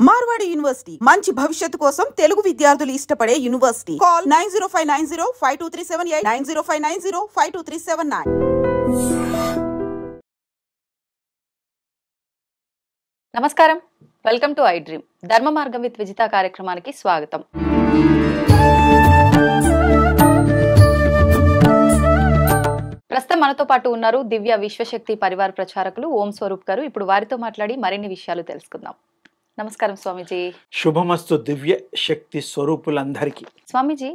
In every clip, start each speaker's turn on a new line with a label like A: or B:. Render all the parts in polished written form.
A: Marwadi university మంచి భవిష్యత్తు కోసం తెలుగు విద్యార్థులు ఇష్టపడే యూనివర్సిటీ. కాల్ 9059052378 9059052379.
B: నమస్కారం, వెల్కమ్ టు ఐ డ్రీమ్. ధర్మ మార్గం విత్ విజిత కార్యక్రమానికి స్వాగతం. ప్రస్తుతం మనతో పాటు ఉన్నారు దివ్య విశ్వశక్తి పరివార ప్రచారకులు ఓం స్వరూప్ గారు. ఇప్పుడు వారితో మాట్లాడి మరిన్ని విషయాలు తెలుసుకుందాం. నమస్కారం స్వామీజీ.
C: శుభమస్తు దివ్య శక్తి స్వరూపులందరికీ.
B: స్వామీజీ,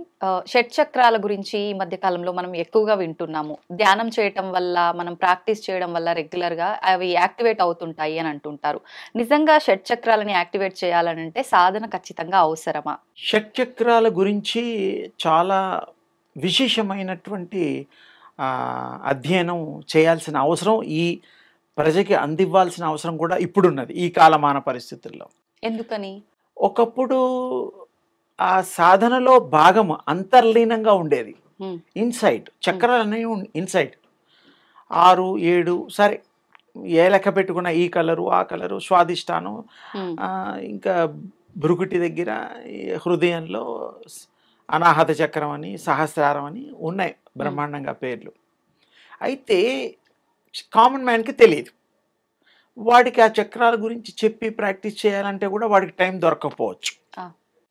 B: షట్ చక్రాల గురించి ఈ మధ్య కాలంలో మనం ఎక్కువగా వింటున్నాము. ధ్యానం చేయటం వల్ల, మనం ప్రాక్టీస్ చేయడం వల్ల రెగ్యులర్ గా అవి యాక్టివేట్ అవుతుంటాయి అని అంటుంటారు. నిజంగా షట్ చక్రాలని యాక్టివేట్ చేయాలనంటే సాధన ఖచ్చితంగా అవసరమా?
C: షట్ చక్రాల గురించి చాలా విశేషమైనటువంటి అధ్యయనం చేయాల్సిన అవసరం, ఈ ప్రజకి అందివ్వాల్సిన అవసరం కూడా ఇప్పుడున్నది ఈ కాలమాన పరిస్థితుల్లో.
B: ఎందుకని?
C: ఒకప్పుడు ఆ సాధనలో భాగం అంతర్లీనంగా ఉండేది. ఇన్సైడ్ చక్రాలు అనేవి ఇన్సైడ్ 6, 7 సరే ఏ లెక్క పెట్టుకున్న ఈ కలరు ఆ కలరు స్వాదిష్టానం, ఇంకా భృకుటి దగ్గర హృదయంలో అనాహత చక్రం అని సహస్రారం అని ఉన్నాయి బ్రహ్మాండంగా పేర్లు. అయితే కామన్ మ్యాన్కి తెలియదు. వాడికి ఆ చక్రాల గురించి చెప్పి ప్రాక్టీస్ చేయాలంటే కూడా వాడికి టైం దొరకకపోవచ్చు.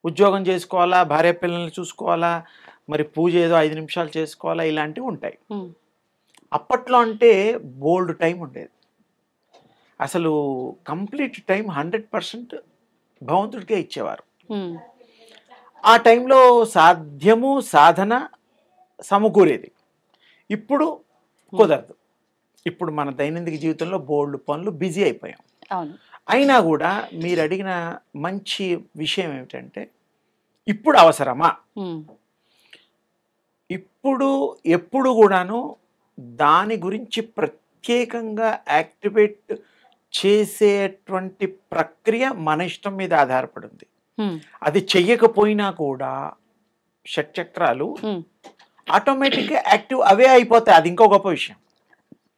C: ఉద్యోగం చేసుకోవాలా, భార్య పిల్లల్ని చూసుకోవాలా, మరి పూజ ఏదో 5 నిమిషాలు చేసుకోవాలా, ఇలాంటివి ఉంటాయి. అప్పట్లో అంటే బోల్డ్ టైం ఉండేది. అసలు కంప్లీట్ టైం 100% భగవంతుడికే ఇచ్చేవారు. ఆ టైంలో సాధ్యము సాధన సమకూరేది. ఇప్పుడు కుదరదు. ఇప్పుడు మన దైనందిక జీవితంలో బోల్డ్ పనులు బిజీ అయిపోయాం. అయినా కూడా మీరు అడిగిన మంచి విషయం ఏమిటంటే, ఇప్పుడు అవసరమా? ఇప్పుడు ఎప్పుడు కూడాను దాని గురించి ప్రత్యేకంగా యాక్టివేట్ చేసేటువంటి ప్రక్రియ మన ఇష్టం మీద ఆధారపడి ఉంది. అది చెయ్యకపోయినా కూడా షట్చక్రాలు ఆటోమేటిక్గా యాక్టివ్ అవే అయిపోతాయి. అది ఇంకో గొప్ప విషయం.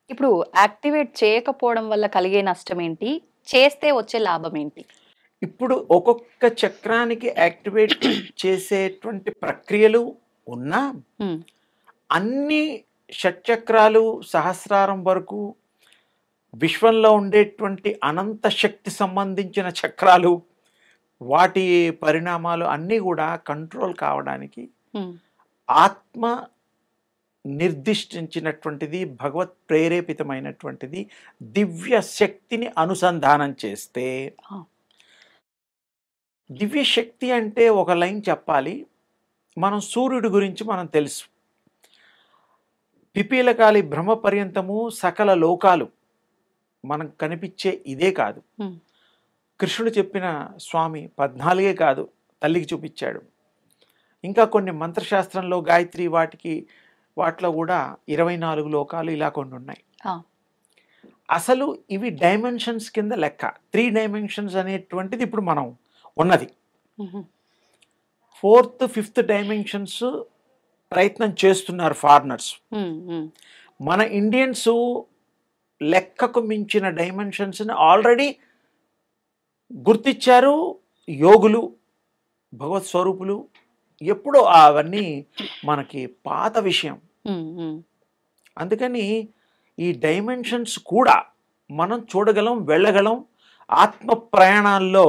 B: ఇప్పుడు యాక్టివేట్ చేయకపోవడం వల్ల కలిగే నష్టం ఏంటి, చేస్తే వచ్చే లాభం ఏంటి?
C: ఇప్పుడు ఒక్కొక్క చక్రానికి యాక్టివేట్ చేసేటువంటి ప్రక్రియలు ఉన్నా అన్ని షట్చక్రాలు సహస్రారం వరకు విశ్వంలో ఉండేటువంటి అనంత శక్తి సంబంధించిన చక్రాలు, వాటి పరిణామాలు అన్నీ కూడా కంట్రోల్ కావడానికి ఆత్మ నిర్దిష్టించినటువంటిది, భగవత్ ప్రేరేపితమైనటువంటిది దివ్య శక్తిని అనుసంధానం చేస్తే. దివ్య శక్తి అంటే ఒక లైన్ చెప్పాలి. మనం సూర్యుడి గురించి మనం తెలుసు. పిపీలకాలి బ్రహ్మ పర్యంతము సకల లోకాలు మనం కనిపించే ఇదే కాదు. కృష్ణుడు చెప్పిన స్వామి 14 కాదు, తల్లికి చూపించాడు. ఇంకా కొన్ని మంత్రశాస్త్రంలో గాయత్రి వాటిలో కూడా 24 లోకాలు ఇలా కొన్ని ఉన్నాయి. అసలు ఇవి డైమెన్షన్స్ కింద లెక్క. 3 డైమెన్షన్స్ అనేటువంటిది ఇప్పుడు మనం ఉన్నది. 4th, 5th డైమెన్షన్స్ ప్రయత్నం చేస్తున్నారు ఫారినర్స్. మన ఇండియన్స్ లెక్కకు మించిన డైమెన్షన్స్ని ఆల్రెడీ గుర్తించారు యోగులు, భగవత్ స్వరూపులు. ఎప్పుడో అవన్నీ మనకి పాత విషయం. అందుకని ఈ డైమెన్షన్స్ కూడా మనం చూడగలం, వెళ్ళగలం. ఆత్మ ప్రయాణాల్లో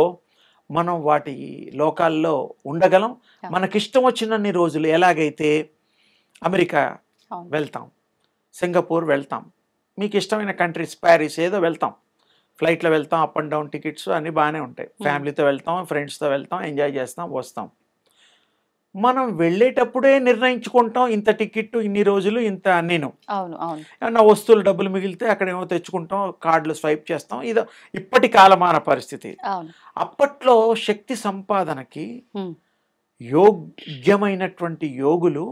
C: మనం వాటి లోకాల్లో ఉండగలం. మనకిష్టం వచ్చినన్ని రోజులు. ఎలాగైతే అమెరికా వెళ్తాం, సింగపూర్ వెళ్తాం, మీకు ఇష్టమైన కంట్రీస్, ప్యారిస్ ఏదో వెళ్తాం, ఫ్లైట్లో వెళ్తాం, అప్ అండ్ డౌన్ టికెట్స్ అన్నీ బాగానే ఉంటాయి. ఫ్యామిలీతో వెళ్తాం, ఫ్రెండ్స్తో వెళ్తాం, ఎంజాయ్ చేస్తాం, వస్తాం. మనం వెళ్ళేటప్పుడే నిర్ణయించుకుంటాం, ఇంత టికెట్, ఇన్ని రోజులు, ఇంత నేను. ఏమన్నా వస్తువులు డబ్బులు మిగిలితే అక్కడేమో తెచ్చుకుంటాం, కార్డులు స్వైప్ చేస్తాం. ఇదో ఇప్పటి కాలమాన పరిస్థితి. అప్పట్లో శక్తి సంపాదనకి యోగ్యమైనటువంటి యోగులు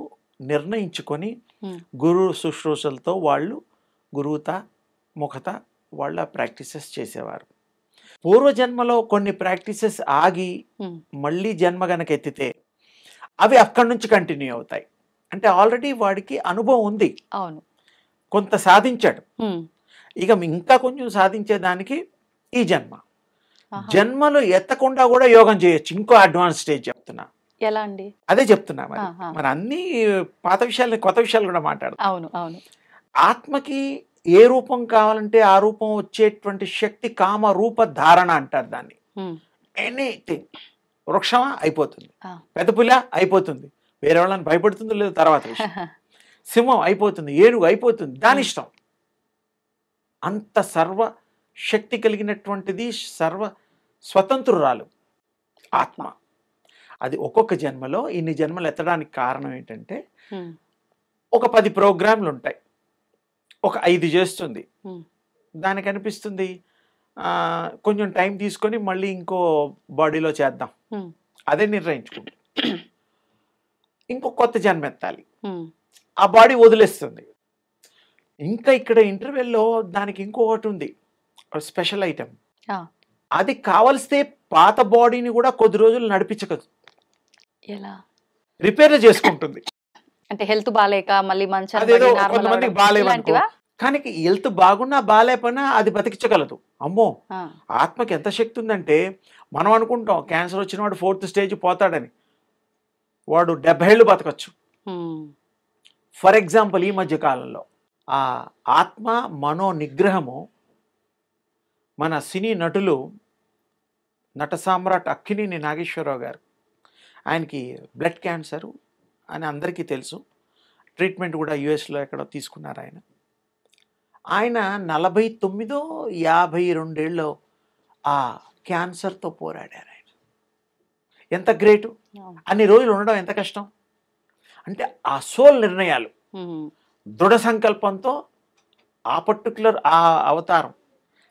C: నిర్ణయించుకొని గురు శుశ్రూషలతో వాళ్ళు గురువుత ముఖత వాళ్ళ ప్రాక్టీసెస్ చేసేవారు. పూర్వజన్మలో కొన్ని ప్రాక్టీసెస్ ఆగి మళ్ళీ జన్మ గనక ఎత్తితే అవి అక్కడి నుంచి కంటిన్యూ అవుతాయి. అంటే ఆల్రెడీ వాడికి అనుభవం ఉంది, కొంత సాధించాడు, ఇక ఇంకా కొంచెం సాధించేదానికి ఈ జన్మ.
B: ఆహా.
C: జన్మలు ఎత్తకుండా కూడా యోగం చేయొచ్చు. ఇంకో అడ్వాన్స్ స్టేజ్ చెప్తున్నా.
B: ఎలా అండి?
C: అదే చెప్తున్నా. మరి
B: ఆహా.
C: మరి అన్ని పాత విషయాలు కొత్త విషయాలు కూడా మాట్లాడతాం.
B: అవును, అవును.
C: ఆత్మకి ఏ రూపం కావాలంటే ఆ రూపం వచ్చేటువంటి శక్తి కామ రూప ధారణ అంటారు దాన్ని. ఎనీథింగ్. వృక్షమా అయిపోతుంది, పెద్ద పుల అయిపోతుంది, వేరే వాళ్ళని భయపడుతుందో లేదో తర్వాత విషయం. సింహం అయిపోతుంది, ఏనుగు అయిపోతుంది, దాని ఇష్టం. అంత సర్వ శక్తి కలిగినటువంటిది, సర్వ స్వతంత్రురాలు ఆత్మ. అది ఒక్కొక్క జన్మలో ఇన్ని జన్మలు ఎత్తడానికి కారణం ఏంటంటే ఒక 10 ప్రోగ్రాంలు ఉంటాయి, ఒక 5 చేస్తుంది. దానికి అనిపిస్తుంది కొంచెం టైం తీసుకొని మళ్ళీ ఇంకో బాడీలో చేద్దాం, అదే నిర్ణయించుకుంటుంది. ఇంకో కొత్త జన్మ ఎత్తాలి, ఆ బాడీ వదిలేస్తుంది. ఇంకా ఇక్కడ ఇంటర్వెల్లో దానికి ఇంకొకటి ఉంది, స్పెషల్ ఐటమ్. అది కావలిస్తే పాత బాడీని కూడా కొద్ది రోజులు నడిపించగలదు,
B: ఎలా
C: రిపేర్లు చేసుకుంటుంది.
B: అంటే హెల్త్ బాలేక మళ్ళీ
C: అదేదో కొంతమందికి బాగాలేవనుకో, కానీ హెల్త్ బాగున్నా బాగాలేకపోయినా అది బతికించగలదు. అమ్మో, ఆత్మకి ఎంత శక్తి ఉందంటే, మనం అనుకుంటాం క్యాన్సర్ వచ్చిన వాడు 4th స్టేజ్ పోతాడని, వాడు 70 ఏళ్ళు బతకచ్చు. ఫర్ ఎగ్జాంపుల్ ఈ మధ్య కాలంలో ఆ ఆత్మ మనో నిగ్రహము మన సినీ నటులు, నట సామ్రాట్ అక్కినేని నాగేశ్వరరావు గారు, ఆయనకి బ్లడ్ క్యాన్సరు అని అందరికీ తెలుసు. ట్రీట్మెంట్ కూడా యుఎస్లో ఎక్కడో తీసుకున్నారు. ఆయన 49-52 ఏళ్ళలో ఆ క్యాన్సర్తో పోరాడారు. ఆయన ఎంత గ్రేటు. అన్ని రోజులు ఉండడం ఎంత కష్టం. అంటే ఆ సోల్ నిర్ణయాలు, దృఢ సంకల్పంతో ఆ పర్టికులర్ ఆ అవతారం,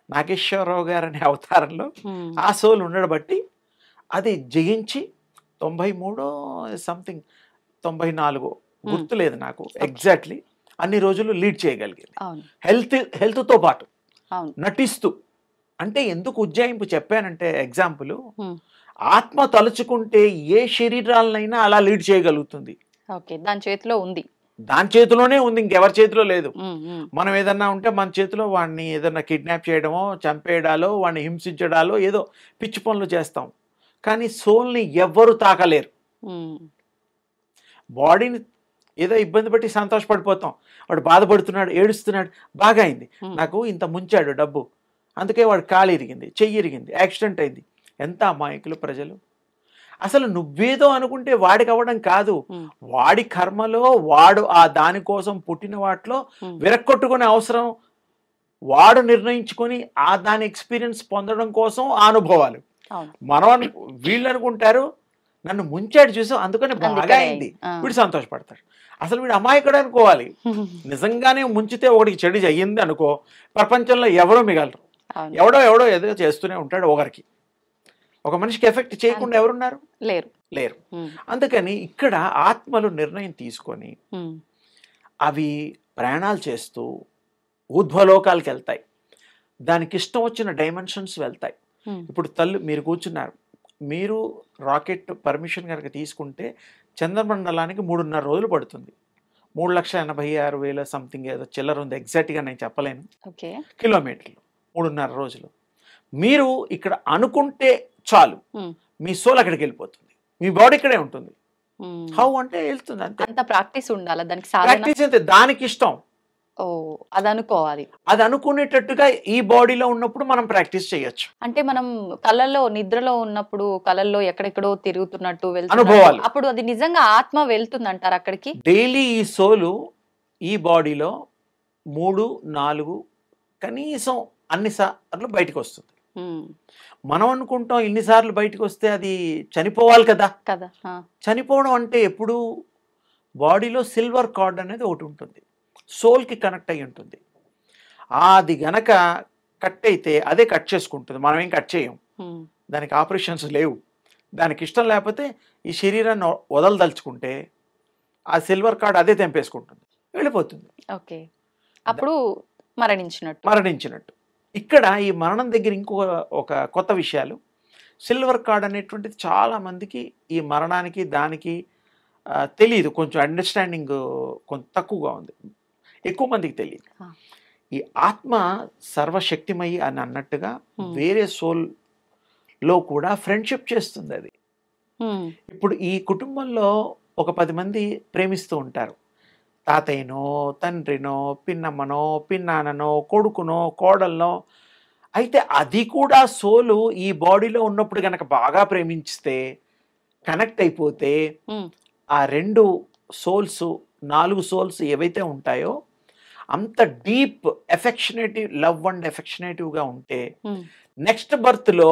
C: నాగేశ్వరరావు గారు అనే అవతారంలో ఆ సోల్ ఉండడం బట్టి అది జయించి 93 సంథింగ్ 94 గుర్తులేదు నాకు ఎగ్జాక్ట్లీ, అన్ని రోజులు లీడ్ చేయగలిగింది. హెల్త్తో పాటు నటిస్తూ. అంటే ఎందుకు ఉజ్జాయింపు చెప్పానంటే, ఎగ్జాంపుల్, ఆత్మ తలుచుకుంటే ఏ శరీరాలనైనా అలా లీడ్ చేయగలుగుతుంది.
B: దాని చేతిలో ఉంది,
C: దాని చేతిలోనే ఉంది, ఇంకెవరి చేతిలో లేదు. మనం ఏదన్నా ఉంటే మన చేతిలో వాడిని ఏదన్నా కిడ్నాప్ చేయడమో, చంపేయడాలో, వాడిని హింసించడాలో ఏదో పిచ్చి పనులు చేస్తాం. కానీ సోల్ని ఎవ్వరు తాకలేరు. బాడీని ఏదో ఇబ్బంది పెట్టి సంతోషపడిపోతాం, వాడు బాధపడుతున్నాడు, ఏడుస్తున్నాడు, బాగా అయింది, నాకు ఇంత ముంచాడు డబ్బు, అందుకే వాడు కాలు ఇరిగింది, చెయ్యి ఇరిగింది, యాక్సిడెంట్ అయింది. ఎంత అమాయకులు ప్రజలు. అసలు నువ్వేదో అనుకుంటే వాడికి అవ్వడం కాదు, వాడి కర్మలో వాడు ఆ దానికోసం పుట్టిన వాటిలో విరక్కొట్టుకునే అవసరం వాడు నిర్ణయించుకొని ఆ దాని ఎక్స్పీరియన్స్ పొందడం కోసం ఆ అనుభవాలు. మనం వీళ్ళు అనుకుంటారు నన్ను ముంచాడు చూసాం అందుకని బాగా అయింది, వీడు సంతోషపడతాడు. అసలు వీడు అమాయకుడు అనుకోవాలి. నిజంగానే ముంచితే ఒకటికి చెడు అయ్యింది అనుకో, ప్రపంచంలో ఎవరో మిగలరు. ఎవడో ఏదో చేస్తూనే ఉంటాడు. ఒకరికి ఒక మనిషికి ఎఫెక్ట్ చేయకుండా ఎవరున్నారు? లేరు. అందుకని ఇక్కడ ఆత్మలు నిర్ణయం తీసుకొని అవి ప్రయాణాలు చేస్తూ ఊర్ధ్వలోకాలకు వెళ్తాయి, దానికి ఇష్టం వచ్చిన డైమెన్షన్స్ వెళ్తాయి. ఇప్పుడు మీరు కూర్చున్నారు, మీరు రాకెట్ పర్మిషన్ కనుక తీసుకుంటే చంద్రమండలానికి 3.5 రోజులు పడుతుంది. 3,86,000 సంథింగ్ ఏదో చిల్లర ఉంది, ఎగ్జాక్ట్గా నేను చెప్పలేను, కిలోమీటర్లు. 3.5 రోజులు. మీరు ఇక్కడ అనుకుంటే చాలు, మీ సోల్ అక్కడికి వెళ్ళిపోతుంది, మీ బాడీ ఇక్కడే ఉంటుంది. హౌ అంటే వెళ్తుంది అంతే.
B: అంత ప్రాక్టీస్ ఉండాలి దానికి,
C: ప్రాక్టీస్ అంతే. దానికి ఇష్టం
B: అది అనుకోవాలి.
C: అది అనుకునేటట్టుగా ఈ బాడీలో ఉన్నప్పుడు మనం ప్రాక్టీస్ చేయొచ్చు.
B: అంటే మనం కళల్లో నిద్రలో ఉన్నప్పుడు కళల్లో ఎక్కడెక్కడో తిరుగుతున్నట్టు
C: అనుభవాలు,
B: అప్పుడు అది నిజంగా ఆత్మ వెళ్తుంది అంటారు అక్కడికి.
C: డైలీ ఈ సోలు ఈ బాడీలో 3-4 కనీసం అన్ని సార్లు బయటకు వస్తుంది. మనం అనుకుంటాం ఇన్నిసార్లు బయటకు వస్తే అది చనిపోవాలి కదా. చనిపోవడం అంటే ఎప్పుడు బాడీలో సిల్వర్ కార్డ్ అనేది ఒకటి ఉంటుంది, సోల్కి కనెక్ట్ అయి ఉంటుంది. అది గనక కట్ అయితే అదే కట్ చేసుకుంటుంది, మనం ఏం కట్ చేయం, దానికి ఆపరేషన్స్ లేవు. దానికి ఇష్టం లేకపోతే ఈ శరీరాన్ని వదలదలుచుకుంటే ఆ సిల్వర్ కార్డ్ అదే తెంపేసుకుంటుంది, వెళ్ళిపోతుంది.
B: ఓకే, అప్పుడు
C: మరణించినట్టు. ఇక్కడ ఈ మరణం దగ్గర ఒక కొత్త విషయాలు, సిల్వర్ కార్డ్ అనేటువంటిది చాలామందికి ఈ మరణానికి దానికి తెలియదు, కొంచెం అండర్స్టాండింగ్ కొంచెం తక్కువగా ఉంది, ఎక్కువ మందికి తెలియదు. ఈ ఆత్మ సర్వశక్తిమయి అని అన్నట్టుగా వేరే సోల్ లో కూడా ఫ్రెండ్షిప్ చేస్తుంది అది. ఇప్పుడు ఈ కుటుంబంలో ఒక 10 మంది ప్రేమిస్తూ ఉంటారు. తాతయ్యనో, తండ్రినో, పిన్నమ్మనో, పిన్నాననో, కొడుకునో, కోడలనో. అయితే అది కూడా సోలు ఈ బాడీలో ఉన్నప్పుడు గనక బాగా ప్రేమించితే, కనెక్ట్ అయిపోతే, ఆ 2 సోల్స్, 4 సోల్స్ ఏవైతే ఉంటాయో అంత డీప్ ఎఫెక్షనేటివ్ లవ్ అండ్ ఎఫెక్షనేటివ్గా ఉంటే నెక్స్ట్ బర్త్లో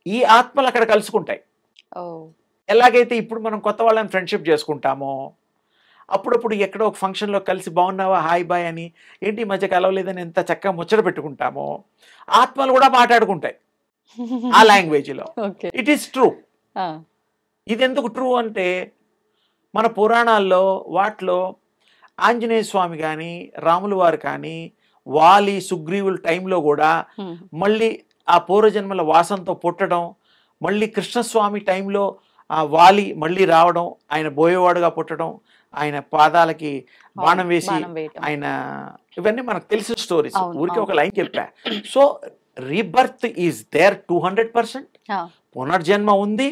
C: ఈ ఆత్మలు అక్కడ కలుసుకుంటాయి. ఎలాగైతే ఇప్పుడు మనం కొత్త వాళ్ళని ఫ్రెండ్షిప్ చేసుకుంటామో, అప్పుడప్పుడు ఎక్కడో ఒక ఫంక్షన్లో కలిసి బాగున్నావా, హాయ్ బాయ్ అని, ఏంటి ఈ మధ్య కలవలేదని ఎంత చక్కగా ముచ్చట పెట్టుకుంటామో, ఆత్మలు కూడా మాట్లాడుకుంటాయి ఆ లాంగ్వేజ్లో. It is true. ఇది ఎందుకు ట్రూ అంటే, మన పురాణాల్లో వాటిలో ఆంజనేయ స్వామి కానీ, రాముల వారు కానీ, వాలి సుగ్రీవుల టైంలో కూడా మళ్ళీ ఆ పూర్వజన్మల వాసంతో పుట్టడం, మళ్ళీ కృష్ణస్వామి టైంలో ఆ వాలి మళ్ళీ రావడం, ఆయన బోయేవాడుగా పుట్టడం, ఆయన పాదాలకి బాణం వేసి ఆయన, ఇవన్నీ మనకు తెలిసిన స్టోరీస్. ఊరికి ఒక లైన్ చెప్పా. So rebirth is there 200%. పునర్జన్మ ఉంది.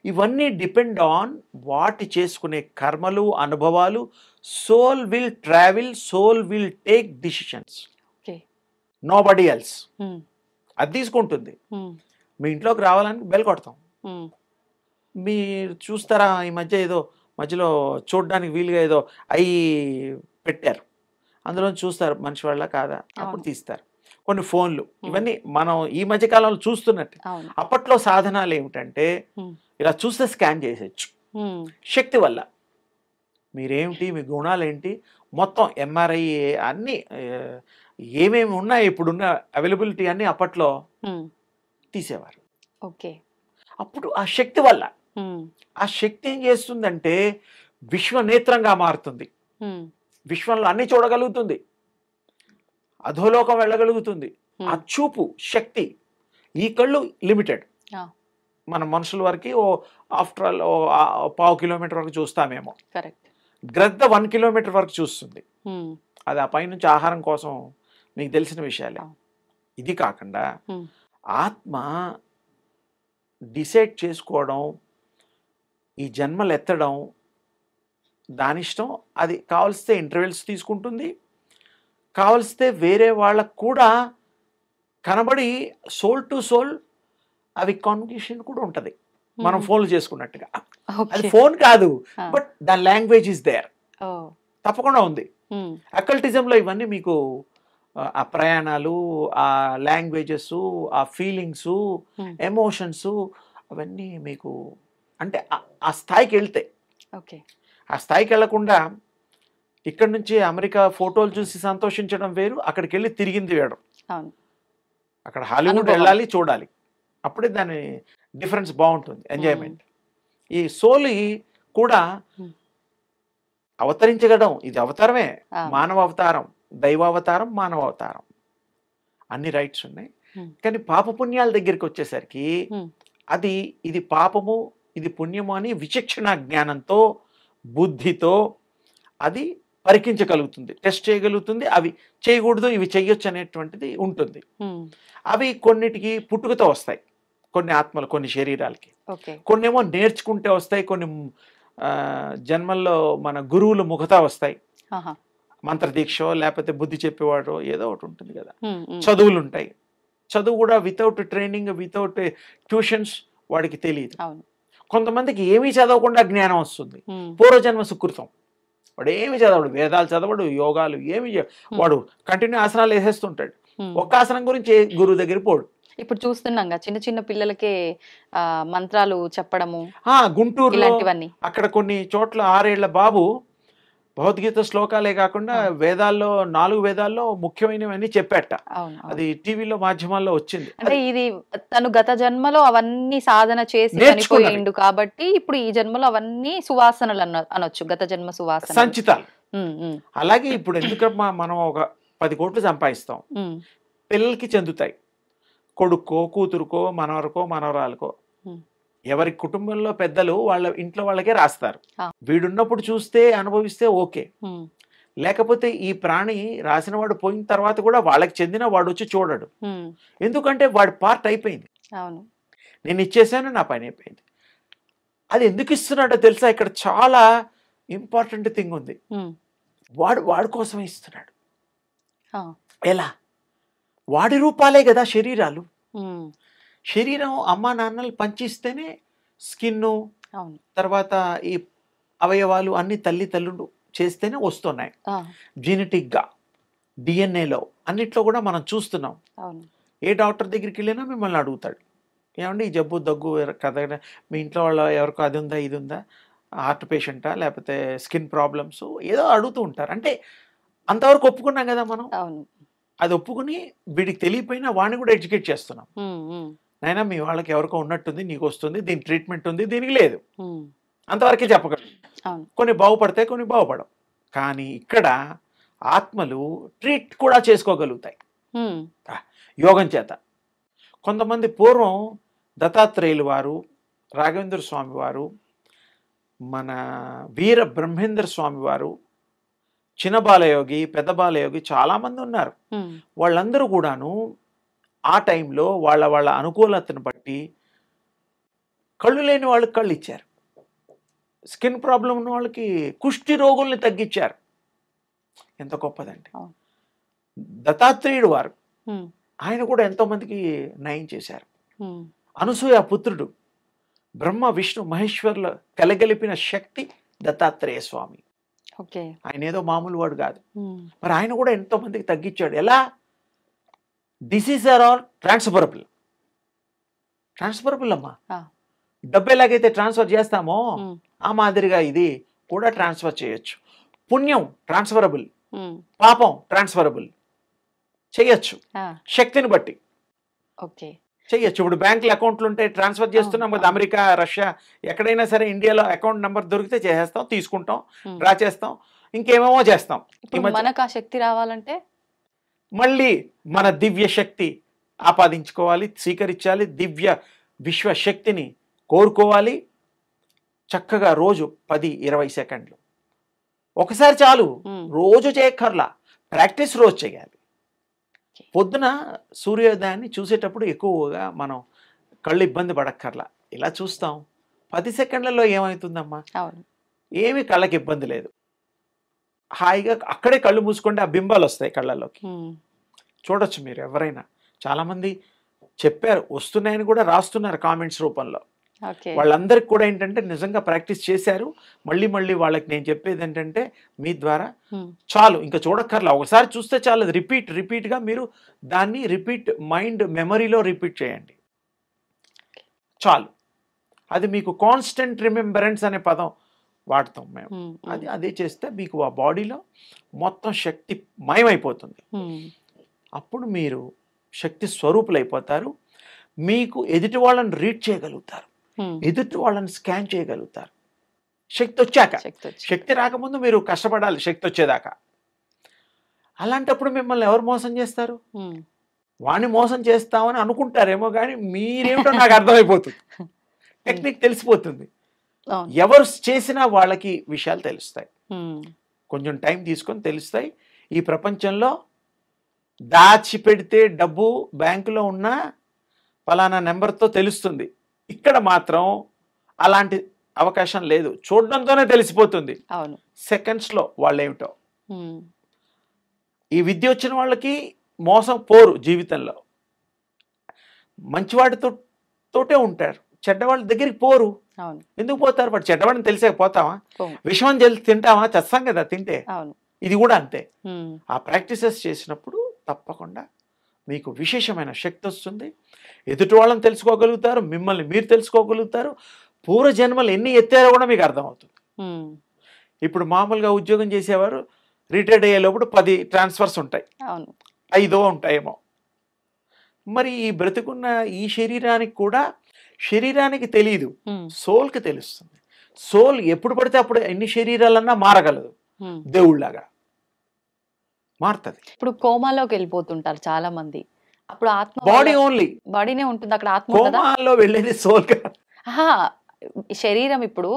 C: ఇవన్నీ డిపెండ్ ఆన్ వాటి చేసుకునే కర్మలు, అనుభవాలు. Soul will travel, soul will take decisions, nobody else. అది తీసుకుంటుంది. మీ ఇంట్లోకి రావాలని బెల్ కొడతాం. మీరు చూస్తారా ఈ మధ్య ఏదో మధ్యలో చూడడానికి వీలుగా ఏదో అయి పెట్టారు, అందులో చూస్తారు మనిషి వాళ్ళ కాదా, అప్పుడు తీస్తారు. కొన్ని ఫోన్లు, ఇవన్నీ మనం ఈ మధ్య కాలంలో చూస్తున్నట్టు. అప్పట్లో సాధనాలు ఏమిటంటే ఇలా చూస్తే స్కాన్ చేసేయచ్చు శక్తి వల్ల. మీరేమిటి, మీ గుణాలు ఏంటి, మొత్తం ఎంఆర్ఐ అన్నీ ఏమేమి ఉన్నాయి ఇప్పుడున్న అవైలబిలిటీ అన్నీ అప్పట్లో తీసేవారు. అప్పుడు ఆ శక్తి వల్ల, ఆ శక్తి ఏం చేస్తుందంటే విశ్వనేత్రంగా మారుతుంది. విశ్వంలో అన్ని చూడగలుగుతుంది, అధోలోకం వెళ్ళగలుగుతుంది. ఆ చూపు శక్తి. ఈ కళ్ళు లిమిటెడ్. మన మనుషుల వరకు ఆఫ్టర్ ఆల్ 1/4 కిలోమీటర్ వరకు చూస్తామేమో. గ్రద్ద 1 కిలోమీటర్ వరకు చూస్తుంది. అది ఆ పైనుంచి ఆహారం కోసం మీకు తెలిసిన విషయాలే. ఇది కాకుండా ఆత్మ డిసైడ్ చేసుకోవడం, ఈ జన్మలు ఎత్తడం దానిష్టం. అది కావలిస్తే ఇంటర్వెల్స్ తీసుకుంటుంది, కావలిస్తే వేరే వాళ్ళకు కూడా కనబడి సోల్ టు సోల్ అవి కమ్యూనికేషన్ కూడా ఉంటుంది, మనం ఫోన్లు చేసుకున్నట్టుగా. అది ఫోన్ కాదు, but the language is there, తప్పకుండా ఉంది. అకల్టిజంలో ఇవన్నీ మీకు ఆ ప్రయాణాలు, ఆ లాంగ్వేజెస్, ఆ ఫీలింగ్స్, ఎమోషన్స్, అవన్నీ మీకు అంటే ఆ స్థాయికి వెళ్తే. ఆ స్థాయికి వెళ్లకుండా ఇక్కడ నుంచి అమెరికా ఫోటోలు చూసి సంతోషించడం వేరు, అక్కడికి వెళ్ళి తిరిగింది వేయడం. అక్కడ హాలీవుడ్ వెళ్ళాలి, చూడాలి, అప్పుడే దాని డిఫరెన్స్ బాగుంటుంది, ఎంజాయ్మెంట్. ఈ సోల్ కూడా అవతరించగడం, ఇది అవతారమే, మానవ అవతారం, దైవావతారం, మానవ అవతారం, అన్ని రైట్స్ ఉన్నాయి. కానీ పాపపుణ్యాల దగ్గరికి వచ్చేసరికి అది ఇది పాపము, ఇది పుణ్యము అని విచక్షణ జ్ఞానంతో, బుద్ధితో అది పరికించగలుగుతుంది, టెస్ట్ చేయగలుగుతుంది. అవి చేయకూడదు, ఇవి చెయ్యొచ్చు అనేటువంటిది ఉంటుంది. అవి కొన్నిటికి పుట్టుకతో వస్తాయి, కొన్ని ఆత్మలు, కొన్ని శరీరాలకి. కొన్నేమో నేర్చుకుంటే వస్తాయి, కొన్ని జన్మల్లో మన గురువులు ముఖతా వస్తాయి. మంత్రదీక్ష లేకపోతే బుద్ధి చెప్పేవాడు ఏదో ఒకటి ఉంటుంది కదా. చదువులు ఉంటాయి, చదువు కూడా వితౌట్ ట్రైనింగ్, వితౌట్ ట్యూషన్స్ వాడికి తెలియదు. కొంతమందికి ఏమీ చదవకుండా జ్ఞానం వస్తుంది, పూర్వజన్మ సుకృతం. వాడు ఏమి చదవడు, వేదాలు చదవడు, యోగాలు ఏమి, వాడు కంటిన్యూ ఆసనాలు వేసేస్తుంటాడు. ఒక్క ఆసనం గురించి గురువు దగ్గర పోడు.
B: ఇప్పుడు చూస్తున్నాం చిన్న చిన్న పిల్లలకే మంత్రాలు చెప్పడము.
C: గుంటూరులో అక్కడ కొన్ని చోట్ల 6 ఏళ్ల బాబు భగవద్గీత శ్లోకాలే కాకుండా వేదాల్లో 4 వేదాల్లో ముఖ్యమైనవన్నీ చెప్పాట. అది టీవీలో మాధ్యమాల్లో వచ్చింది.
B: అంటే ఇది తను గత జన్మలో అవన్నీ సాధన చేసి చనిపోయిండు కాబట్టి ఇప్పుడు ఈ జన్మలో అవన్నీ సువాసనలు అనొచ్చు, గత జన్మ సువాసన
C: సంచితాలు. అలాగే ఇప్పుడు ఎందుకమ్మా మనం ఒక 10 కోట్లు సంపాదిస్తాం, పిల్లలకి చెందుతాయి, కొడుక్కో, కూతురుకో, మనవరకో, మనవరాలకో. ఎవరి కుటుంబంలో పెద్దలు వాళ్ళ ఇంట్లో వాళ్ళకే రాస్తారు. వీడున్నప్పుడు చూస్తే అనుభవిస్తే ఓకే, లేకపోతే ఈ ప్రాణి రాసిన వాడు పోయిన తర్వాత కూడా వాళ్ళకి చెందిన వాడు వచ్చి చూడడు. ఎందుకంటే వాడి పార్ట్ అయిపోయింది. నేను ఇచ్చేసాను, నా పని అయిపోయింది. అది ఎందుకు ఇస్తున్నాడో తెలుసా? ఇక్కడ చాలా ఇంపార్టెంట్ థింగ్ ఉంది. వాడి కోసం ఇస్తున్నాడు. ఎలా? వాడి రూపాలే కదా శరీరాలు. శరీరం అమ్మా నాన్నలు పంచిస్తేనే స్కిన్ను, తర్వాత ఈ అవయవాలు అన్ని తల్లిదండ్రులు చేస్తేనే వస్తున్నాయి. జెనెటిక్గా డిఎన్ఏలో అన్నిట్లో కూడా మనం చూస్తున్నాం. ఏ డాక్టర్ దగ్గరికి వెళ్ళినా మిమ్మల్ని అడుగుతాడు, ఏమండి ఈ జబ్బు దగ్గు కదా, మీ ఇంట్లో వాళ్ళ ఎవరికో అది ఉందా ఇది ఉందా, హార్ట్ పేషెంటా లేకపోతే స్కిన్ ప్రాబ్లమ్స్ ఏదో అడుగుతూ ఉంటారు. అంటే అంతవరకు ఒప్పుకున్నాం కదా మనం. అది ఒప్పుకుని వీడికి తెలియపోయినా వాడిని కూడా ఎడ్యుకేట్ చేస్తున్నాం. నైనా మీ వాళ్ళకి ఎవరికో ఉన్నట్టుంది, నీకు వస్తుంది, దీని ట్రీట్మెంట్ ఉంది, దీనికి లేదు, అంతవరకే చెప్పగలరు. కొన్ని బాగుపడతాయి, కొన్ని బాగుపడవు. కానీ ఇక్కడ ఆత్మలు ట్రీట్ కూడా చేసుకోగలుగుతాయి యోగం చేత. కొంతమంది పూర్వం దత్తాత్రేయులు వారు, రాఘవేంద్ర స్వామి వారు, మన వీర బ్రహ్మేంద్ర స్వామి వారు, చిన్న బాలయోగి, పెద్ద బాలయోగి చాలామంది ఉన్నారు. వాళ్ళందరూ కూడాను ఆ టైంలో వాళ్ళ అనుకూలతను బట్టి కళ్ళు లేని వాళ్ళకి కళ్ళు ఇచ్చారు, స్కిన్ ప్రాబ్లం ఉన్న వాళ్ళకి కుష్టి రోగుల్ని తగ్గించారు. ఎంత గొప్పదండి. దత్తాత్రేయుడు వారు, ఆయన కూడా ఎంతో మందికి నయం చేశారు. అనసూయ పుత్రుడు, బ్రహ్మ విష్ణు మహేశ్వర్ల కలగలిపిన శక్తి దత్తాత్రేయ స్వామి. ఆయన ఏదో మామూలు వాడు కాదు. మరి ఆయన కూడా ఎంతో మందికి తగ్గించాడు. ఎలా? Disease are all transferable. Transferable అమ్మా. డబ్బు ఎలాగైతే ట్రాన్స్ఫర్ చేస్తామో ఆ మాదిరిగా ఇది కూడా ట్రాన్స్ఫర్ చేయొచ్చు. పుణ్యం ట్రాన్స్ఫరబుల్, పాపం ట్రాన్స్ఫరబుల్ చేయొచ్చు శక్తిని బట్టి చెయ్యొచ్చు. ఇప్పుడు బ్యాంకుల అకౌంట్లు ఉంటే ట్రాన్స్ఫర్ చేస్తున్నాం కదా, అమెరికా, రష్యా, ఎక్కడైనా సరే ఇండియాలో అకౌంట్ నెంబర్ దొరికితే చేసేస్తాం, తీసుకుంటాం, డ్రా చేస్తాం, ఇంకేమేమో చేస్తాం.
B: మనకు ఆ శక్తి రావాలంటే
C: మళ్ళీ మన దివ్య శక్తి ఆపాదించుకోవాలి, స్వీకరించాలి, దివ్య విశ్వశక్తిని కోరుకోవాలి. చక్కగా రోజు 10-20 సెకండ్లు ఒకసారి చాలు, రోజు చేయక్కర్లా, ప్రాక్టీస్ రోజు చేయాలి. పొద్దున సూర్యోదయాన్ని చూసేటప్పుడు ఎక్కువగా మనం కళ్ళు ఇబ్బంది పడక్కర్లా, ఇలా చూస్తాం. 10 సెకండ్లలో ఏమవుతుందమ్మా? ఏమి కళ్ళకి ఇబ్బంది లేదు, హాయిగా అక్కడే కళ్ళు మూసుకుంటే ఆ బింబాలు వస్తాయి కళ్ళలోకి. చూడొచ్చు మీరు ఎవరైనా. చాలామంది చెప్పారు, వస్తున్నాయని కూడా రాస్తున్నారు కామెంట్స్ రూపంలో. వాళ్ళందరికి కూడా ఏంటంటే నిజంగా ప్రాక్టీస్ చేశారు. మళ్ళీ మళ్ళీ వాళ్ళకి నేను చెప్పేది ఏంటంటే మీ ద్వారా చాలు, ఇంకా చూడక్కర్లా, ఒకసారి చూస్తే చాలు. అది రిపీట్గా మీరు దాన్ని మైండ్ మెమరీలో రిపీట్ చేయండి చాలు. అది మీకు కాన్స్టెంట్ రిమెంబరెన్స్ అనే పదం వాడతాం మేము. అదే చేస్తే మీకు ఆ బాడీలో మొత్తం శక్తి మయమైపోతుంది. అప్పుడు మీరు శక్తి స్వరూపులు అయిపోతారు. మీకు ఎదుటి వాళ్ళని రీడ్ చేయగలుగుతారు, ఎదుటి వాళ్ళని స్కాన్ చేయగలుగుతారు. శక్తి వచ్చాక, శక్తి రాకముందు మీరు కష్టపడాలి శక్తి వచ్చేదాకా. అలాంటప్పుడు మిమ్మల్ని ఎవరు మోసం చేస్తారు? వాణ్ణి మోసం చేస్తామని అనుకుంటారేమో కానీ మీరేమిటో నాకు అర్థమైపోతుంది, టెక్నిక్ తెలిసిపోతుంది. ఎవరు చేసినా వాళ్ళకి విషయాలు తెలుస్తాయి, కొంచెం టైం తీసుకొని తెలుస్తాయి. ఈ ప్రపంచంలో దాచిపెడితే డబ్బు బ్యాంకులో ఉన్న ఫలానా నెంబర్తో తెలుస్తుంది. ఇక్కడ మాత్రం అలాంటి అవకాశం లేదు, చూడడంతోనే తెలిసిపోతుంది సెకండ్స్లో వాళ్ళేమిటో. ఈ విద్య వచ్చిన వాళ్ళకి మోసం పోరు జీవితంలో, మంచివాడితోటే ఉంటారు, చెడ్డవాళ్ళ దగ్గరికి పోరు. ఎందుకు పోతారు? వాడు చెడ్డవాడిని తెలిసే పోతావా? విషయం తింటావా? చస్తాం కదా తింటే. ఇది కూడా అంతే. ఆ ప్రాక్టీసెస్ చేసినప్పుడు తప్పకుండా మీకు విశేషమైన శక్తి వస్తుంది. ఎదుటి వాళ్ళని తెలుసుకోగలుగుతారు, మిమ్మల్ని మీరు తెలుసుకోగలుగుతారు. పూర్వజన్మలు ఎన్ని ఎత్తారో కూడా మీకు అర్థమవుతుంది. ఇప్పుడు మామూలుగా ఉద్యోగం చేసేవారు రిటైర్డ్ అయ్యే లోపల 10 ట్రాన్స్ఫర్స్ ఉంటాయి, 5 ఉంటాయేమో. మరి ఈ బ్రతుకున్న ఈ శరీరానికి కూడా, శరీరానికి తెలియదు, సోల్కి తెలుస్తుంది. సోల్ ఎప్పుడు పడితే అప్పుడు ఎన్ని శరీరాలన్నా మారగలదు, దేవుళ్ళలాగా మారుతుంది.
B: ఇప్పుడు కోమాలోకి వెళ్ళిపోతుంటారు చాలా మంది. అప్పుడు ఆత్మ
C: బాడీ ఓన్లీ,
B: బాడీనే ఉంటుంది అక్కడ, ఆత్మ
C: కోమాలో వెళ్ళేది సోల్ కాదు.
B: శరీరం ఇప్పుడు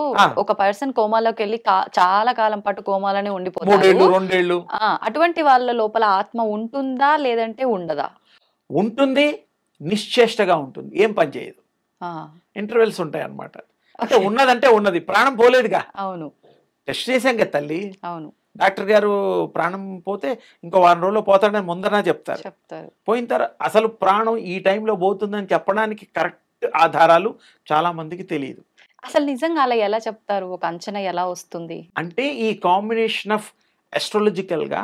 B: ఒక పర్సన్ కోమాలోకి వెళ్ళి చాలా కాలం పాటు కోమాలోనే ఉండిపోతారు,
C: 3 ఏళ్ళు 2 ఏళ్ళు.
B: అటువంటి వాళ్ళ లోపల ఆత్మ ఉంటుందా లేదంటే ఉండదా?
C: ఉంటుంది, నిశ్చేష్టగా ఉంటుంది, ఏం పని చేయదు. ఇంటర్వెల్స్ ఉంటాయి అన్నమాట. అంటే ఉన్నదంటే ఉన్నది, ప్రాణం పోలేదుగా.
B: అవును,
C: టెస్ట్ చేశాం కదా తల్లి.
B: అవును,
C: డాక్టర్ గారు ప్రాణం పోతే ఇంకో 1 రోజుల్లో పోతాడని ముందరనే చెప్తారు. పోయిన తర్వాత అసలు ప్రాణం ఈ టైంలో పోతుందని చెప్పడానికి కరెక్ట్ ఆధారాలు చాలా మందికి తెలియదు.
B: అసలు నిజంగా అలా ఎలా చెప్తారు? ఒక అంచనా ఎలా వస్తుంది?
C: అంటే ఈ కాంబినేషన్ ఆఫ్ అస్ట్రాలజికల్ గా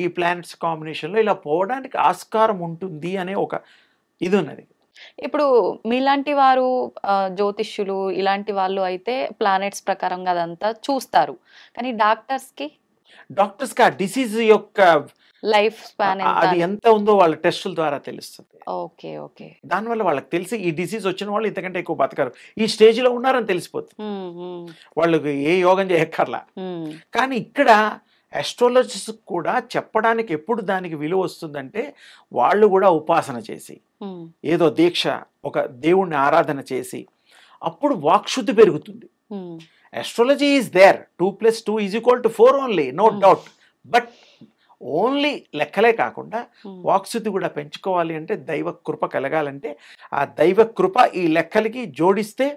C: ఈ ప్లానెట్స్ కాంబినేషన్ లో ఇలా పోవడానికి ఆస్కారం ఉంటుంది అనే ఒక ఇది ఉన్నది.
B: ఇప్పుడు మీలాంటి వారు జ్యోతిష్యులు ఇలాంటి వాళ్ళు అయితే ప్లానెట్స్ ప్రకారంగా అదంతా చూస్తారు, కానీ డాక్టర్స్ కి
C: ఆ డిసీజ్ యొక్క
B: లైఫ్ స్పాన్
C: అది ఎంత ఉందో వాళ్ళ టెస్టుల ద్వారా తెలుస్తుంది.
B: Okay, okay.
C: దానివల్ల వాళ్ళకి తెలిసి ఈ డిసీజ్ వచ్చిన వాళ్ళు ఇంతకంటే ఎక్కువ బతకరు, ఈ స్టేజ్ లో ఉన్నారని తెలిసిపోతుంది. వాళ్ళకి ఏ యోగం చేయక్కర్లా. కానీ ఇక్కడ అస్ట్రాలజిస్ట్ కూడా చెప్పడానికి ఎప్పుడు దానికి విలువ వస్తుందంటే వాళ్ళు కూడా ఉపాసన చేసి ఏదో దీక్ష, ఒక దేవుణ్ణి ఆరాధన చేసి అప్పుడు వాక్శుద్ధి పెరుగుతుంది. Astrology is there, 2+2=4 only, no doubt. But only లెక్కలే కాకుండా వాక్శుద్ధి కూడా పెంచుకోవాలి అంటే, దైవ కృప కలగాలంటే ఆ దైవ కృప ఈ లెక్కలకి జోడిస్తే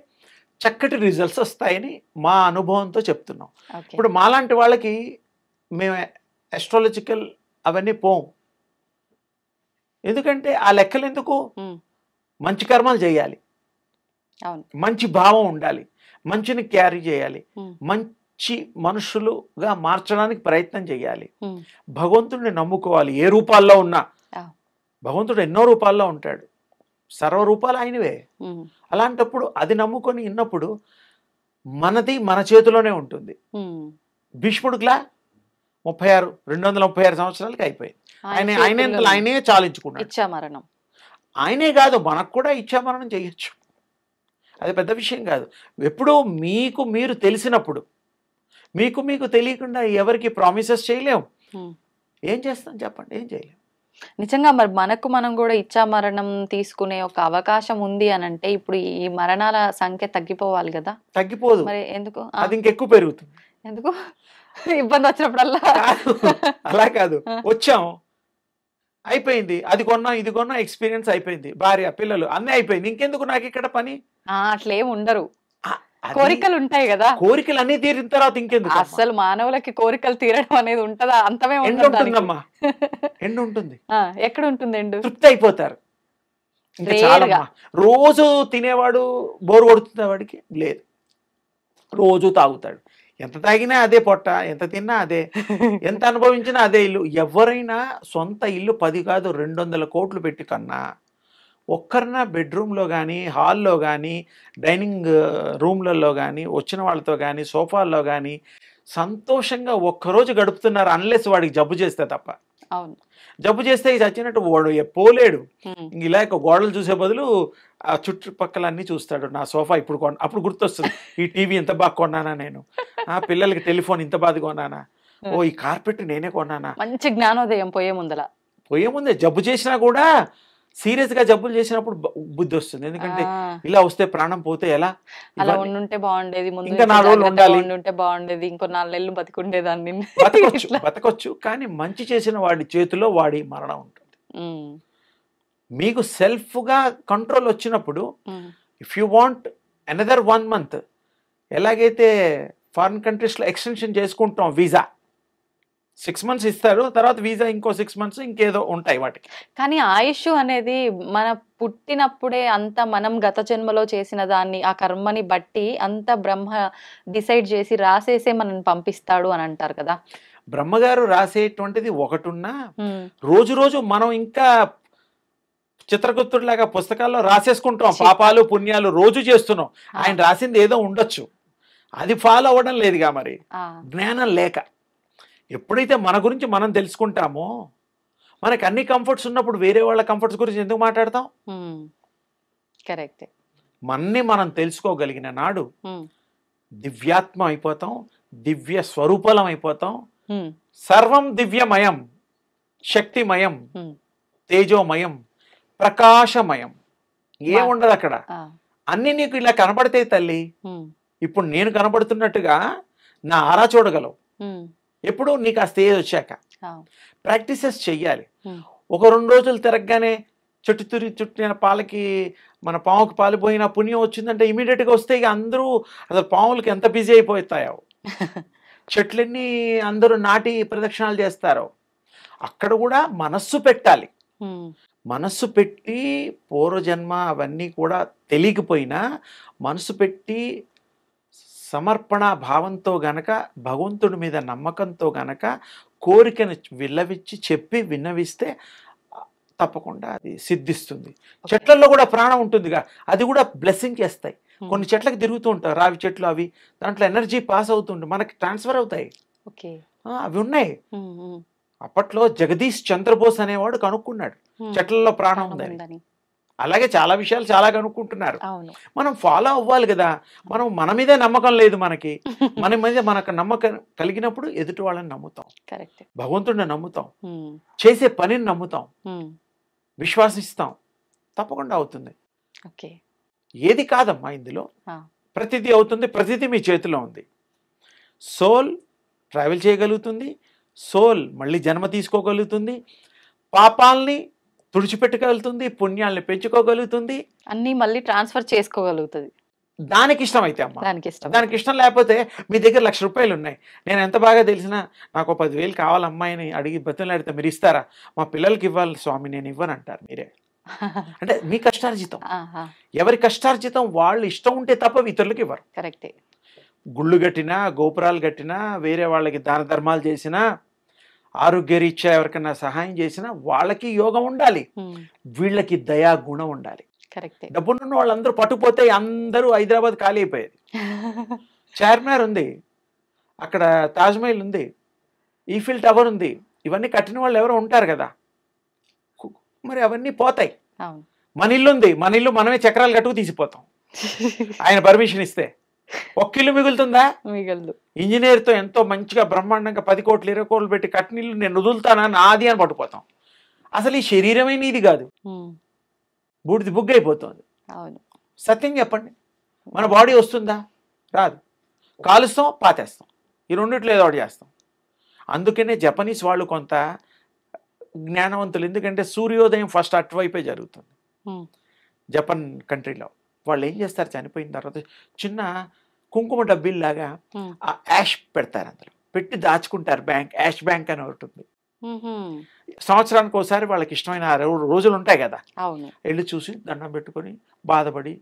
C: చక్కటి రిజల్ట్స్ వస్తాయని మా అనుభవంతో చెప్తున్నాం. ఇప్పుడు మాలాంటి వాళ్ళకి మేము అస్ట్రాలజికల్ అవన్నీ పోం. ఎందుకంటే ఆ లెక్కలు ఎందుకు? మంచి కర్మలు చేయాలి, మంచి భావం ఉండాలి, మంచిని క్యారీ చేయాలి, మంచి మనుషులుగా మార్చడానికి ప్రయత్నం చేయాలి, భగవంతుడిని నమ్ముకోవాలి. ఏ రూపాల్లో ఉన్నా భగవంతుడు ఎన్నో రూపాల్లో ఉంటాడు, సర్వరూపాలు ఆయనవే. అలాంటప్పుడు అది నమ్ముకొని ఉన్నప్పుడు మనది మన చేతిలోనే ఉంటుంది. భీష్ముడిలా 236 సంవత్సరాలకి అయిపోయింది. ఆయనే చాలించుకున్నాడు.
B: ఇచ్చామరణం
C: ఆయనే కాదు, మనకు కూడా ఇచ్చామరణం చేయొచ్చు, అది పెద్ద విషయం కాదు. ఎప్పుడూ మీకు మీరు తెలిసినప్పుడు, మీకు తెలియకుండా ఎవరికి ప్రామిసెస్ చేయలేము. ఏం చేస్తాం చెప్పండి? ఏం చేయలేము.
B: నిజంగా మరి మనం కూడా ఇచ్చామరణం తీసుకునే ఒక అవకాశం ఉంది అని అంటే ఇప్పుడు ఈ మరణాల సంఖ్య తగ్గిపోవాలి కదా?
C: తగ్గిపోదు.
B: మరి ఎందుకు?
C: అది ఇంకెక్కువ పెరుగుతుంది.
B: ఎందుకు? ఇబ్బంది వచ్చినప్పుడల్లా.
C: అలా కాదు, వచ్చాం అయిపోయింది, అది కొన్నా ఇది కొన్నా, ఎక్స్పీరియన్స్ అయిపోయింది, భార్య పిల్లలు అన్నీ అయిపోయింది, ఇంకెందుకు నాకు ఇక్కడ పని?
B: అట్లేం ఉండరు, కోరికలు ఉంటాయి కదా.
C: కోరికలు అన్ని తీరిన తర్వాత ఇంకెందుకు?
B: అసలు మానవులకి కోరికలు తీరడం అనేది ఉంటదా? అంతమే
C: ఉంటుందమ్మా. ఎండు ఉంటుంది.
B: ఎక్కడ ఉంటుంది ఎండు?
C: తృప్తి అయిపోతారు. ఇంకా చాలా రోజు తినేవాడు బోరు కొడుతుంది వాడికి లేదు, రోజు తాగుతాడు, ఎంత తాగినా అదే పొట్ట, ఎంత తిన్నా అదే, ఎంత అనుభవించినా అదే ఇల్లు. ఎవరైనా సొంత ఇల్లు 10 కాదు 200 కోట్లు పెట్టి కన్నా ఒక్కరినా బెడ్రూమ్లో కానీ, హాల్లో కానీ, డైనింగ్ రూమ్లలో కానీ, వచ్చిన వాళ్ళతో కానీ, సోఫాల్లో కానీ సంతోషంగా ఒక్కరోజు గడుపుతున్నారు, అన్లెస్ వాడికి జబ్బు చేస్తే తప్ప.
B: అవును,
C: జబ్బు చేస్తే చచ్చినట్టు వాడు పోలేడు. ఇలా గోడలు చూసే బదులు ఆ చుట్టుపక్కల అన్నీ చూస్తాడు. నా సోఫా ఇప్పుడు అప్పుడు గుర్తొస్తుంది, ఈ టీవీ ఎంత బాగా కొన్నానా నేను, ఆ పిల్లలకి టెలిఫోన్ ఇంత బాగా కొన్నానా, ఓ ఈ కార్పెట్ నేనే కొన్నానా.
B: మంచి జ్ఞానోదయం పోయే ముందే. జబ్బు
C: చేసినా కూడా సీరియస్ గా జబ్బులు చేసినప్పుడు బుద్ధి వస్తుంది. ఎందుకంటే ఇలా వస్తే ప్రాణం పోతే ఎలా,
B: అలా ఉండుంటే బాగుండేది,
C: ఇంకా 4 రోజులు ఉండాలి,
B: ఉంటే బాగుండేది, ఇంకో 4 నెలలు బతికుండేదాన్ని.
C: బతకొచ్చు కానీ మంచి చేసిన వాడి చేతిలో వాడి మరణం ఉంటుంది. మీకు సెల్ఫ్ గా కంట్రోల్ వచ్చినప్పుడు, if you want another 1 month, ఎలాగైతే ఫారిన్ కంట్రీస్ లో ఎక్స్టెన్షన్ చేసుకుంటాం, వీసా 6 months ఇస్తారు, తర్వాత వీసా ఇంకో 6 months ఇంకేదో ఉంటాయి వాటికి.
B: కానీ ఆయుష్ అనేది మన పుట్టినప్పుడే అంత మనం గత జన్మలో చేసిన దాన్ని, ఆ కర్మని బట్టి అంత బ్రహ్మ డిసైడ్ చేసి రాసేసే మనల్ని పంపిస్తాడు అని అంటారు కదా.
C: బ్రహ్మగారు రాసేటువంటిది ఒకటున్నా, రోజు రోజు మనం ఇంకా చిత్రగుప్తుడిలాగా పుస్తకాల్లో రాసేసుకుంటాం, పాపాలు పుణ్యాలు రోజు చేస్తున్నాం. ఆయన రాసింది ఏదో ఉండొచ్చు, అది ఫాలో అవ్వడం లేదుగా మరి, జ్ఞానం లేక. ఎప్పుడైతే మన గురించి మనం తెలుసుకుంటామో, మనకు అన్ని కంఫర్ట్స్ ఉన్నప్పుడు వేరే వాళ్ళ కంఫర్ట్స్ గురించి ఎందుకు మాట్లాడతాం?
B: కరెక్ట్.
C: మన్ని మనం తెలుసుకోగలిగిన నాడు దివ్యాత్మ అయిపోతాం, దివ్య స్వరూపలం అయిపోతాం. సర్వం దివ్యమయం, శక్తిమయం, తేజోమయం, ప్రకాశమయం, ఏముండదు అక్కడ. అన్ని నీకు ఇలా కనబడతాయి తల్లి. ఇప్పుడు నేను కనబడుతున్నట్టుగా నా ఆరా చూడగలవు. ఎప్పుడు నీకు ఆ స్టేజ్ వచ్చాక ప్రాక్టీసెస్ చెయ్యాలి. 1-2 రోజులు తిరగగానే చుట్టిన పాలకి మన పాముకి పాలిపోయిన పుణ్యం వచ్చిందంటే ఇమీడియట్గా వస్తే ఇక అందరూ అసలు పాములకి ఎంత బిజీ అయిపోతాయో, చెట్లన్నీ అందరూ నాటి ప్రదక్షిణాలు చేస్తారో. అక్కడ కూడా మనస్సు పెట్టాలి. మనస్సు పెట్టి పూర్వజన్మ అవన్నీ కూడా తెలియకపోయినా మనసు పెట్టి సమర్పణ భావంతో గనక, భగవంతుడి మీద నమ్మకంతో గనక కోరికను విల్లవిచ్చి చెప్పి విన్నవిస్తే తప్పకుండా అది సిద్ధిస్తుంది. చెట్లలో కూడా ప్రాణం ఉంటుందిగా, అది కూడా బ్లెస్సింగ్ చేస్తాయి. కొన్ని చెట్లకు తిరుగుతూ ఉంటారు, రావి చెట్లు, అవి దాంట్లో ఎనర్జీ పాస్ అవుతుంటే మనకి ట్రాన్స్ఫర్ అవుతాయి. అవి ఉన్నాయి. అప్పట్లో జగదీష్ చంద్రబోస్ అనేవాడు కనుక్కున్నాడు చెట్లలో ప్రాణం ఉందని. అలాగే చాలా విషయాలు చాలా కనుక్కుంటున్నారు. మనం ఫాలో అవ్వాలి కదా. మనం మన మీదే నమ్మకం లేదు మనకి. మన మీద మనకు నమ్మకం కలిగినప్పుడు ఎదుటి వాళ్ళని నమ్ముతాం, భగవంతుడిని నమ్ముతాం, చేసే పనిని నమ్ముతాం, విశ్వాసిస్తాం, తప్పకుండా అవుతుంది. ఏది కాదమ్మా ఇందులో, ప్రతిదీ అవుతుంది. ప్రతిదీ మీ చేతిలో ఉంది. సోల్ ట్రావెల్ చేయగలుగుతుంది, సోల్ మళ్ళీ జన్మ తీసుకోగలుగుతుంది, పాపాలని తుడిచిపెట్టగలుగుతుంది, పుణ్యాలని పెంచుకోగలుగుతుంది,
B: అన్ని మళ్ళీ ట్రాన్స్ఫర్ చేసుకోగలుగుతుంది.
C: దానికి ఇష్టం అయితే అమ్మా. దానికి ఇష్టం లేకపోతే మీ దగ్గర ₹1,00,000 ఉన్నాయి, నేను ఎంత బాగా తెలిసినా నాకు 10,000 కావాలి అమ్మాయిని అడిగి బతులాడితే మీరు ఇస్తారా? మా పిల్లలకి ఇవ్వాలి స్వామి, నేను ఇవ్వను అంటారు మీరే. అంటే మీ కష్టార్జితం, ఎవరి కష్టార్జితం వాళ్ళు ఇష్టం ఉంటే తప్ప ఇతరులకు ఇవ్వరు.
B: కరెక్టే.
C: గుళ్ళు కట్టినా, గోపురాలు కట్టినా, వేరే వాళ్ళకి దాన ధర్మాలు చేసినా, ఆరోగ్యరీత్యా ఎవరికైనా సహాయం చేసినా వాళ్ళకి యోగం ఉండాలి, వీళ్ళకి దయా గుణం ఉండాలి. డబ్బున్న వాళ్ళందరూ పట్టుపోతే అందరూ హైదరాబాద్ ఖాళీ అయిపోయేది. చార్మినార్ ఉంది, అక్కడ తాజ్మహల్ ఉంది, ఈఫిల్ టవర్ ఉంది, ఇవన్నీ కట్టిన వాళ్ళు ఎవరో ఉంటారు కదా, మరి అవన్నీ పోతాయి. మన ఇల్లు ఉంది, మన ఇల్లు మనమే చక్రాలు కట్టుకు తీసిపోతాం ఆయన పర్మిషన్ ఇస్తే. ఒక్క ఇల్లు మిగులుతుందా?
B: మిగలదు.
C: ఇంజనీర్తో ఎంతో మంచిగా బ్రహ్మాండంగా 10 కోట్లు 20 కోట్లు పెట్టి కట్టిన ఇల్లు నేను వదులుతానా, నాది అని పట్టుపోతాం. అసలు ఈ శరీరమే నీది కాదు, బూడిది బుగ్గు అయిపోతుంది. సత్యం చెప్పండి, మన బాడీ వస్తుందా? రాదు. కాలుస్తాం, పాతేస్తాం, ఈ రెండిట్లో ఏదో ఒకటి చేస్తాం. అందుకనే జపనీస్ వాళ్ళు కొంత జ్ఞానవంతులు, ఎందుకంటే సూర్యోదయం ఫస్ట్ అటువైపే జరుగుతుంది. జపాన్ కంట్రీలో వాళ్ళు ఏం చేస్తారు, చనిపోయిన తర్వాత చిన్న కుంకుమ డబ్బిల్లాగా ఆ యాష్ పెడతారు, అందులో పెట్టి దాచుకుంటారు. బ్యాంక్, యాష్ బ్యాంక్ అని ఒకటి ఉంది. సంవత్సరానికి ఒకసారి వాళ్ళకి ఇష్టమైన రోజులు ఉంటాయి కదా, వెళ్ళి చూసి దండం పెట్టుకొని బాధపడి